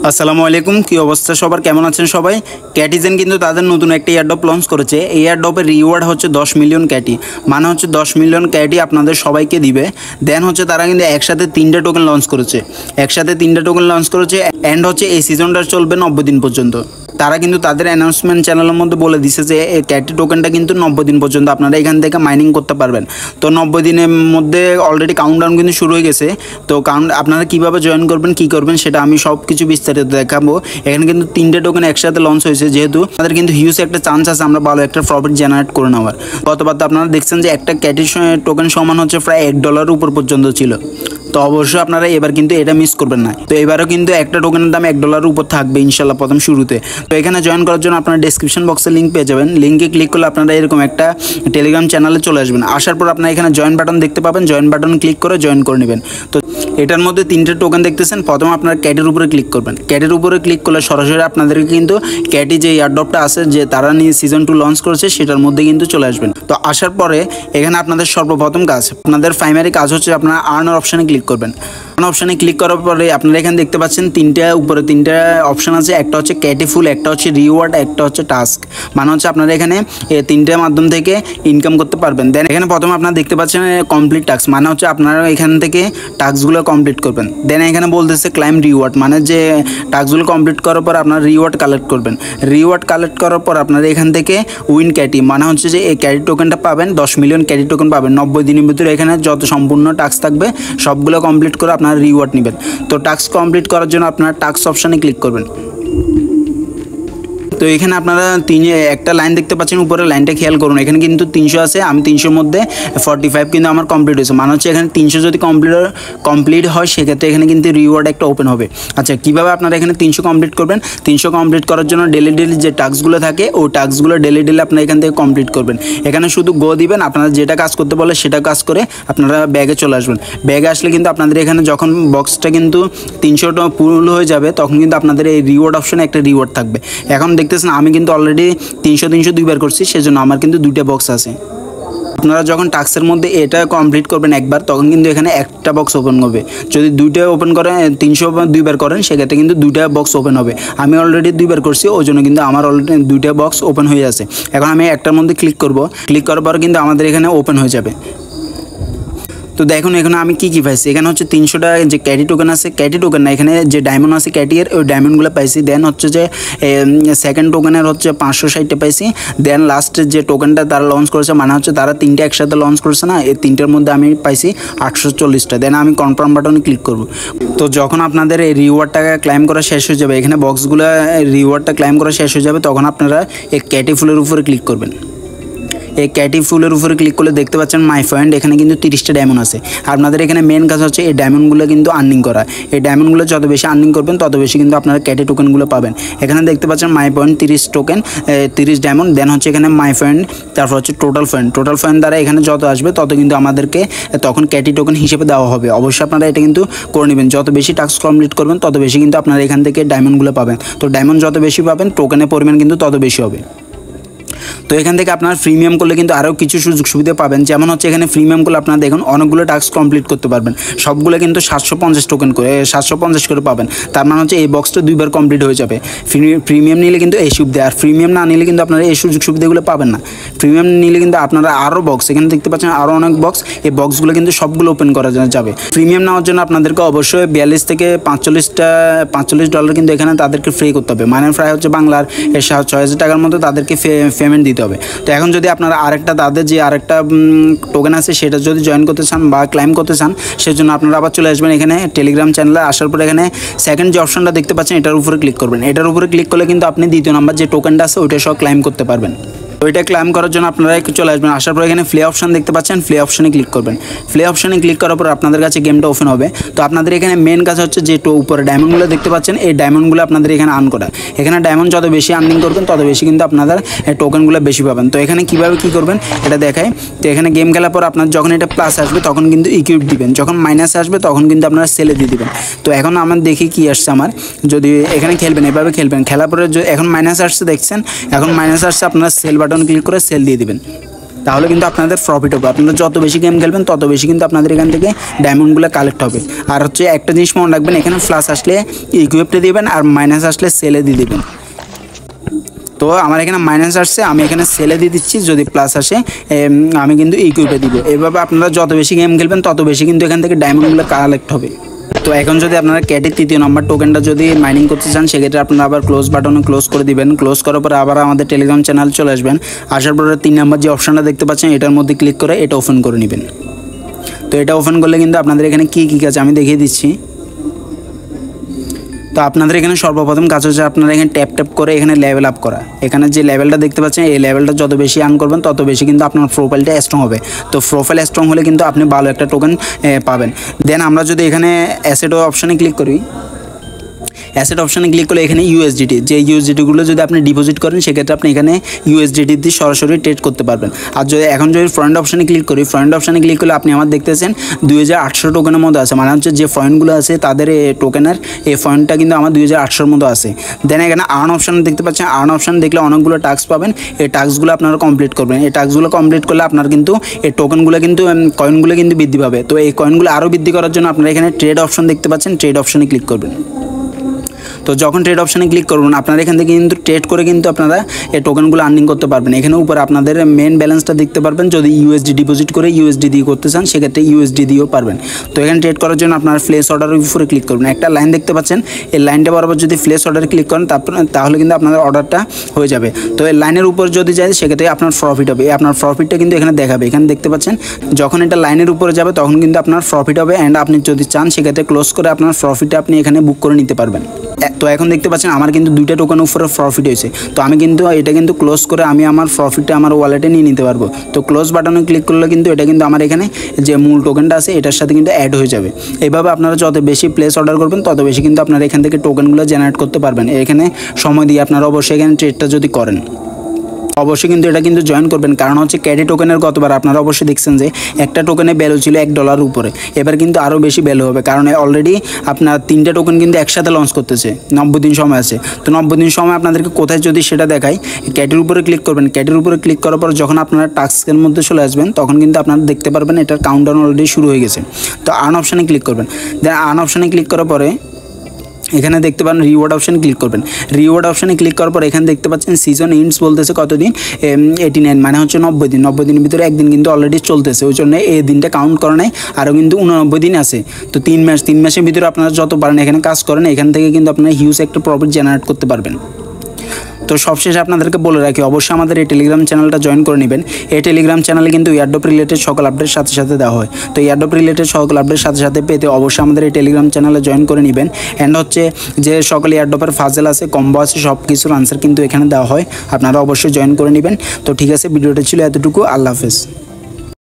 আসসালামু আলাইকুম, কি অবস্থা সবার, কেমন আছেন সবাই? ক্যাটিজেন কিন্তু তাদের নতুন একটা এয়ারড্রপ লঞ্চ করেছে। এই এয়ারড্রপের রিওয়ার্ড হচ্ছে 10 মিলিয়ন ক্যাটি, মানে হচ্ছে 10 মিলিয়ন ক্যাটি আপনাদের সবাইকে দিবে। দেন হচ্ছে তারা কিন্তু একসাথে 3টা টোকেন লঞ্চ করেছে, অ্যান্ড হচ্ছে এই সিজনটা চলবে 90 দিন পর্যন্ত। তারা কিন্তু তাদের অ্যানাউন্সমেন্ট চ্যানেলের মধ্যে বলে দিছে যে এই ক্যাটি টোকেনটা কিন্তু 90 দিন পর্যন্ত আপনারা এখান থেকে মাইনিং করতে পারবেন। তো 90 দিনের মধ্যে অলরেডি কাউন্টডাউন কিন্তু শুরু হয়ে গেছে। তো আপনারা কীভাবে জয়েন করবেন, কী করবেন সেটা আমি সব কিছু বিস্তারিত দেখাবো। এখানে কিন্তু 3টে টোকেন একসাথে লঞ্চ হয়েছে, যেহেতু আমাদের কিন্তু হিউজ একটা চান্স আছে আমরা ভালো একটা প্রফিট জেনারেট করে নেওয়ার। গতবার তো আপনারা দেখছেন যে একটা ক্যাটি টোকেন সমান হচ্ছে প্রায় $1 উপর পর্যন্ত ছিল। তো অবশ্যই আপনারা এবার কিন্তু এটা মিস করবেন না। তো এবারও কিন্তু একটা টোকেনের দাম $1 উপর থাকবে ইনশাল্লাহ প্রথম শুরুতে। তো এখানে জয়েন করার জন্য আপনারা ডেসক্রিপশন বক্সে লিঙ্ক পেয়ে যাবেন। লিঙ্কে ক্লিক করলে আপনারা এরকম একটা টেলিগ্রাম চ্যানেলে চলে আসবেন। আসার পর আপনারা এখানে জয়েন বাটন দেখতে পাবেন, জয়েন বাটন ক্লিক করে জয়েন করে নেবেন। তো এটার মধ্যে 3টে টোকেন দেখতেছেন। প্রথমে আপনারা ক্যাটের উপরে ক্লিক করবেন। ক্যাটের উপরে ক্লিক করলে সরাসরি আপনাদেরকে কিন্তু ক্যাটি যে এয়ারড্রপটা আছে, যে তারা নিয়ে সিজন 2 লঞ্চ করেছে, সেটার মধ্যে কিন্তু চলে আসবেন। তো আসার পরে এখানে আপনাদের সর্বপ্রথম কাজ, আপনাদের প্রাইমারি কাজ হচ্ছে আপনারা আর্নার অপশানে ক্লিক করবেন। অপশানে ক্লিক করার পরে আপনারা এখানে দেখতে পাচ্ছেন উপরে 3টা অপশান আছে। একটা হচ্ছে ক্যাটি ফুল, একটা হচ্ছে রিওয়ার্ড, একটা হচ্ছে টাস্ক। মানে হচ্ছে আপনারা এখানে 3টার মাধ্যম থেকে ইনকাম করতে পারবেন। দেন এখানে প্রথমে আপনারা দেখতে পাচ্ছেন কমপ্লিট টাস্ক, মানে হচ্ছে আপনারা এখান থেকে টাস্কগুলো কমপ্লিট করবেন। দেন এখানে বলতেছে ক্লাইম রিওয়ার্ড, মানে যে টাস্কগুলো কমপ্লিট করার পর আপনারা রিওয়ার্ড কালেক্ট করবেন। রিওয়ার্ড কালেক্ট করার পর আপনারা এখান থেকে উইন ক্যাটি, মানে হচ্ছে যে এই ক্যাটি টোকেনটা পাবেন, 10 মিলিয়ন ক্যাটি টোকেন পাবেন 90 দিনের ভিতরে। এখানে যত সম্পূর্ণ টাস্ক থাকবে সবগুলো কমপ্লিট করে আপনারা রিওয়ার্ড নেবেন। তো টাস্ক কমপ্লিট করার জন্য আপনারা টাস্ক অপশানে ক্লিক করবেন। তো এখানে আপনারা একটা লাইন দেখতে পাচ্ছেন, উপরে লাইনটা খেয়াল করুন। এখানে কিন্তু 300 আছে, আমি 300-র মধ্যে 45 কিন্তু আমার কমপ্লিট হয়েছে। মানে হচ্ছে এখানে 300 যদি কমপ্লিট হয়, সেক্ষেত্রে এখানে কিন্তু রিওয়ার্ড একটা ওপেন হবে। আচ্ছা, কীভাবে আপনারা এখানে 300 কমপ্লিট করবেন? 300 কমপ্লিট করার জন্য ডেলি যে টাস্কগুলো থাকে, ওই টাস্কগুলো ডেলি আপনারা এখান থেকে কমপ্লিট করবেন। এখানে শুধু গো দিবেন, আপনারা যেটা কাজ করতে বলে সেটা কাজ করে আপনারা ব্যাগে চলে আসবেন। ব্যাগে আসলে কিন্তু আপনাদের এখানে যখন বক্সটা কিন্তু 300টা ফুল হয়ে যাবে, তখন কিন্তু আপনাদের এই রিওয়ার্ড অপশানে একটা রিওয়ার্ড থাকবে। এখন দেখতেছেন আমি কিন্তু অলরেডি 300 দুইবার করছি, সেজন্য আমার কিন্তু 2টা বক্স আছে। আপনারা যখন টাস্কের মধ্যে এটা কমপ্লিট করবেন একবার, তখন কিন্তু এখানে একটা বক্স ওপেন হবে। যদি 2টা ওপেন করেন, 300 দুইবার করেন, সেক্ষেত্রে কিন্তু 2টা বক্স ওপেন হবে। আমি অলরেডি 2বার করছি, ওই জন্য কিন্তু আমার অলরেডি 2টা বক্স ওপেন হয়ে আছে। এখন আমি একটার মধ্যে ক্লিক করব। ক্লিক করার পর কিন্তু আমাদের এখানে ওপেন হয়ে যাবে। তো দেখুন এখানে আমি কী পাইছি। এখানে হচ্ছে 300টা যে ক্যাটি টোকেন আছে, ক্যাটি টোকেন না, এখানে যে ডায়মন্ড আছে ক্যাটির, ওই ডায়মন্ডগুলো পাইছি। দেন হচ্ছে যে সেকেন্ড টোকেনের হচ্ছে 560টা পাইছি। দেন লাস্টের যে টোকেনটা তারা লঞ্চ করেছে, মানে হচ্ছে তারা 3টা একসাথে লঞ্চ করেছে না, এই 3টার মধ্যে আমি পাইছি 840টা। দেন আমি কনফার্ম বাটনে ক্লিক করব। তো যখন আপনাদের এই রিওয়ার্ডটাকে ক্লাইম করা শেষ হয়ে যাবে, এখানে বক্সগুলো রিওয়ার্ডটা ক্লাইম করা শেষ হয়ে যাবে, তখন আপনারা এই ক্যাটি ফুলের উপরে ক্লিক করবেন। এই ক্যাটি ফুলের উপরে ক্লিক করলে দেখতে পাচ্ছেন মাই পয়েন্ট, এখানে কিন্তু 30টা ডায়মন্ড আছে। আপনাদের এখানে মেন কাজ হচ্ছে এই ডায়মন্ডগুলো কিন্তু আর্নিং করা। এই ডায়মন্ডগুলো যত বেশি আর্নিং করবেন, তত বেশি কিন্তু আপনারা ক্যাটি টোকেনগুলো পাবেন। এখানে দেখতে পাচ্ছেন মাই পয়েন্ট 30 টোকেন, 30 ডায়মন্ড। দেন হচ্ছে এখানে মাই পয়েন্ট, তারপর হচ্ছে টোটাল পয়েন্ট দ্বারা এখানে যত আসবে তত কিন্তু আমাদেরকে তখন ক্যাটি টোকেন হিসেবে দেওয়া হবে। অবশ্যই আপনারা এটা কিন্তু করে নেবেন। যত বেশি টাস্ক কমপ্লিট করবেন, তত বেশি কিন্তু আপনারা এখান থেকে ডায়মন্ডগুলো পাবেন। তো ডায়মন্ড যত বেশি পাবেন, টোকেনের পরিমাণ কিন্তু তত বেশি হবে। তো এখান থেকে আপনার প্রিমিয়াম করলে কিন্তু আরও কিছু সুযোগ সুবিধা পাবেন। যেমন হচ্ছে এখানে প্রিমিয়াম করলে আপনারা দেখুন অনেকগুলো টাস্ক কমপ্লিট করতে পারবেন। সবগুলো কিন্তু 750 টোকেন করে 750 করে পাবেন। তার মানে হচ্ছে এই বক্সটা 2বার কমপ্লিট হয়ে যাবে। প্রিমিয়াম নিলে কিন্তু এই সুবিধা, আর প্রিমিয়াম না নিলে কিন্তু আপনারা এই সুযোগ সুবিধাগুলো পাবেন না। প্রিমিয়াম নিলে কিন্তু আপনারা আরও বক্স, এখানে দেখতে পাচ্ছেন আরও অনেক বক্স, এই বক্সগুলো কিন্তু সবগুলো ওপেন করা যাবে। প্রিমিয়াম নেওয়ার জন্য আপনাদেরকে অবশ্যই 42 থেকে $45 কিন্তু এখানে তাদেরকে ফ্রি করতে হবে। মানে প্রায় হচ্ছে বাংলার 6000 টাকার মতো তাদেরকে পেমেন্ট দিতে হবে। তো এখন যদি আপনারা তাদের যে আরেকটা টোকেন আছে, সেটা যদি জয়েন করতে চান বা ক্লাইম করতে চান, সেজন্য আপনারা আবার চলে আসবেন এখানে টেলিগ্রাম চ্যানেলে। আসার পরে এখানে সেকেন্ড যে অপশনটা দেখতে পাচ্ছেন, এটার উপরে ক্লিক করবেন। এটার উপরে ক্লিক করলে কিন্তু আপনি 2য় নাম্বার যে টোকেনটা আছে ওইটা সহ ক্লাইম করতে পারবেন। ওইটা ক্লাইম করার জন্য আপনারা একটু চলে আসবেন। আসার পর এখানে প্লে অপশন দেখতে পাচ্ছেন, প্লে অপশনে ক্লিক করবেন। প্লে অপশনে ক্লিক করার পর আপনাদের কাছে গেমটা ওপেন হবে। তো আপনাদের এখানে মেন কাজ হচ্ছে যে উপরে ডায়মন্ডগুলো দেখতে পাচ্ছেন, এই ডায়মন্ডগুলো আপনাদের এখানে আর্ন করা। এখানে ডায়মন্ড যত বেশি আর্নিং করবেন, তত বেশি কিন্তু আপনাদের টোকেনগুলো বেশি পাবেন। তো এখানে কীভাবে কী করবেন এটা দেখায়। তো এখানে গেম খেলার পর আপনার যখন এটা প্লাস আসবে, তখন কিন্তু ইকুইপ দিবেন। যখন মাইনাস আসবে, তখন কিন্তু আপনারা সেলে দিয়ে দিবেন। তো এখন আমার দেখি কি আসছে আমার। যদি এখানে খেলবেন, এভাবে খেলবেন। খেলার পরে এখন মাইনাস আসছে দেখছেন, এখন মাইনাস আসছে, আপনারা সেল বাটন ক্লিক করে সেল দিয়ে দিবেন। তাহলে কিন্তু আপনাদের প্রফিট হবে। আপনারা যত বেশি গেম খেলবেন তত বেশি কিন্তু আপনাদের এখান থেকে ডায়মন্ডগুলো কালেক্ট হবে। আর হচ্ছে একটা জিনিস মনে রাখবেন, এখানে প্লাস আসলে ইকুইপটে দিবেন আর মাইনাস আসলে সেলে দিয়ে দিবেন। তো আমার এখানে মাইনাস আসছে, আমি এখানে সেলে দিয়ে দিচ্ছি, যদি প্লাস আসে আমি কিন্তু ইকুইপে দিব। এভাবে আপনারা যত বেশি গেম খেলবেন তত বেশি কিন্তু এখান থেকে ডায়মন্ডগুলো কালেক্ট হবে। তো এখন যদি আপনারা ক্যাটের 3য় নম্বর টোকেনটা যদি মাইনিং করতে চান, সেক্ষেত্রে আপনারা আবার ক্লোজ বাটনে ক্লোজ করে দিবেন। ক্লোজ করার পরে আবার আমাদের টেলিগ্রাম চ্যানেল চলে আসবেন। আসার পরে 3 নম্বর যে অপশানটা দেখতে পাচ্ছেন এটার মধ্যে ক্লিক করে এটা ওপেন করে নেবেন। তো এটা ওপেন করলে কিন্তু আপনাদের এখানে কী কী কাজ আমি দেখিয়ে দিচ্ছি। তো আপনাদের এখানে সর্বপ্রথম কাজ হচ্ছে আপনারা এখানে ট্যাপ করে এখানে লেভেল আপ করা। এখানে যে লেভেলটা দেখতে পাচ্ছেন এই লেভেলটা যত বেশি আর্ন করবেন তত বেশি কিন্তু আপনার প্রোফাইলটা স্ট্রং হবে। তো প্রোফাইল স্ট্রং হলে কিন্তু আপনি ভালো একটা টোকেন পাবেন। দেন আমরা যদি এখানে অ্যাসেট অপশানে ক্লিক করি, অ্যাসেট অপশানে ক্লিক করলে এখানে ইউএসডিটি, যে ইউএসডিটিগুলো যদি আপনি ডিপোজিট করেন সেক্ষেত্রে আপনি এখানে ইউএসডিটি দিয়ে সরাসরি ট্রেড করতে পারবেন। আর যদি এখন যদি ফ্রেন্ড অপশানে ক্লিক করি, ফ্রেন্ড অপশানে ক্লিক করলে আপনি আমার দেখতেছেন 2800 টোকেনের মধ্যে আছে, মানে হচ্ছে যে পয়েন্টগুলো আছে তাদের টোকেনের এই পয়েন্টটা কিন্তু আমার 2800-র মতো আছে। দেন এখানে আর্ন অপশান দেখতে পাচ্ছেন, আর্ন অপশান দেখলে অনেকগুলো টাস্ক পাবেন। এই টাস্কগুলো আপনারা কমপ্লিট করবেন। এই টাস্কগুলো কমপ্লিট করলে আপনার কিন্তু এই টোকেনগুলো কিন্তু কয়েনগুলো কিন্তু বৃদ্ধি পাবে। তো এই কয়েনগুলো আরও বৃদ্ধি করার জন্য আপনারা এখানে ট্রেড অপশান দেখতে পাচ্ছেন, ট্রেড অপশানে ক্লিক করবেন। তো যখন ট্রেড অপশানে ক্লিক করবেন আপনারা এখান থেকে কিন্তু ট্রেড করে কিন্তু আপনারা এই টোকেনগুলো আর্নিং করতে পারবেন। এখানে উপরে আপনাদের মেন ব্যালেন্সটা দেখতে পারবেন। যদি ইউএসডি ডিপোজিট করে ইউএসডি দিয়ে করতে চান সেক্ষেত্রে ইউএসডি দিয়েও পারবেন। তো এখানে ট্রেড করার জন্য আপনারা প্লেস অর্ডারের উপরে ক্লিক করবেন। একটা লাইন দেখতে পাচ্ছেন, এই লাইনটা বরাবর যদি প্লেস অর্ডারে ক্লিক করেন তাহলে কিন্তু আপনাদের অর্ডারটা হয়ে যাবে। তো এই লাইনের উপর যদি যায় সেক্ষেত্রে আপনার প্রফিট হবে। আপনার প্রফিটটা কিন্তু এখানে দেখাবে। এখানে দেখতে পাচ্ছেন যখন এটা লাইনের উপরে যাবে তখন কিন্তু আপনার প্রফিট হবে। অ্যান্ড আপনি যদি চান সেক্ষেত্রে ক্লোজ করে আপনার প্রফিটটা আপনি এখানে বুক করে নিতে পারবেন। তো এখন দেখতে পাচ্ছেন আমার কিন্তু 2টা টোকেনের উপরে প্রফিট হয়েছে। তো আমি কিন্তু এটা কিন্তু ক্লোজ করে আমি আমার প্রফিটটা আমার ওয়ালেটে নিয়ে নিতে পারবো। তো ক্লোজ বাটনে ক্লিক করলে কিন্তু এটা কিন্তু আমার এখানে যে মূল টোকেনটা আছে এটার সাথে কিন্তু অ্যাড হয়ে যাবে। এইভাবে আপনারা যত বেশি প্লেস অর্ডার করবেন তত বেশি কিন্তু আপনারা এখান থেকে টোকেনগুলো জেনারেট করতে পারবেন। এখানে সময় দিয়ে আপনারা অবশ্যই এখানে ট্রেডটা যদি করেন অবশ্যই কিন্তু এটা কিন্তু জয়েন করবেন। কারণ হচ্ছে ক্যাডি টোকেনের গতবার আপনারা অবশ্যই দেখছেন যে একটা টোকেনের ভ্যালু ছিল $1 উপরে, এবার কিন্তু আরও বেশি ভ্যালু হবে। কারণ অলরেডি আপনার 3টা টোকেন কিন্তু একসাথে লঞ্চ করতেছে, 90 দিন সময় আছে। তো 90 দিন সময় আপনাদেরকে কোথায় যদি সেটা দেখাই, ক্যাটির উপরে ক্লিক করবেন। ক্যাটির উপরে ক্লিক করার পর যখন আপনারা টাস্কের মধ্যে চলে আসবেন তখন কিন্তু আপনারা দেখতে পারবেন এটার কাউন্টডাউন অলরেডি শুরু হয়ে গেছে। তো আর্ন অপশানে ক্লিক করবেন। দেন আর্ন অপশানে ক্লিক করার পরে এখানে দেখতে পান রিওয়ার্ড অপশানে ক্লিক করবেন। রিওয়ার্ড অপশানে ক্লিক করার পর এখানে দেখতে পাচ্ছেন সিজন ইন্ডস বলতেছে কতদিন, 89, মানে হচ্ছে 90 দিন। 90 দিনের ভিতরে একদিন কিন্তু অলরেডি চলতেছে, ওই জন্য এই দিনটা কাউন্ট করা নাই, আরও কিন্তু 89 দিন আছে। তো 3 মাসের ভিতরে আপনারা যত পারেন এখানে কাজ করেন, এখান থেকে কিন্তু আপনারা হিউজ একটা প্রফিট জেনারেট করতে পারবেন। তো সবশেষে আপনাদেরকে বলে রাখি অবশ্যই আমাদের এই টেলিগ্রাম চ্যানেলটা জয়েন করে নেবেন। এই টেলিগ্রাম চ্যানেলে কিন্তু এয়ারড্রপ রিলেটেড সকল আপডেট সাথে সাথে দেওয়া হয়। তো এয়ারড্রপ রিলেটেড সকল আপডেট সাথে সাথে পেতে অবশ্যই আমাদের এই টেলিগ্রাম চ্যানেলে জয়েন করে নেবেন। অ্যান্ড হচ্ছে যে সকল এয়ারড্রপের ফাজেল আছে, কম্বো আছে, সব কিছুর আনসার কিন্তু এখানে দেওয়া হয়, আপনারা অবশ্যই জয়েন করে নেবেন। তো ঠিক আছে, ভিডিওটা ছিল এতটুকু। আল্লাহ হাফেজ।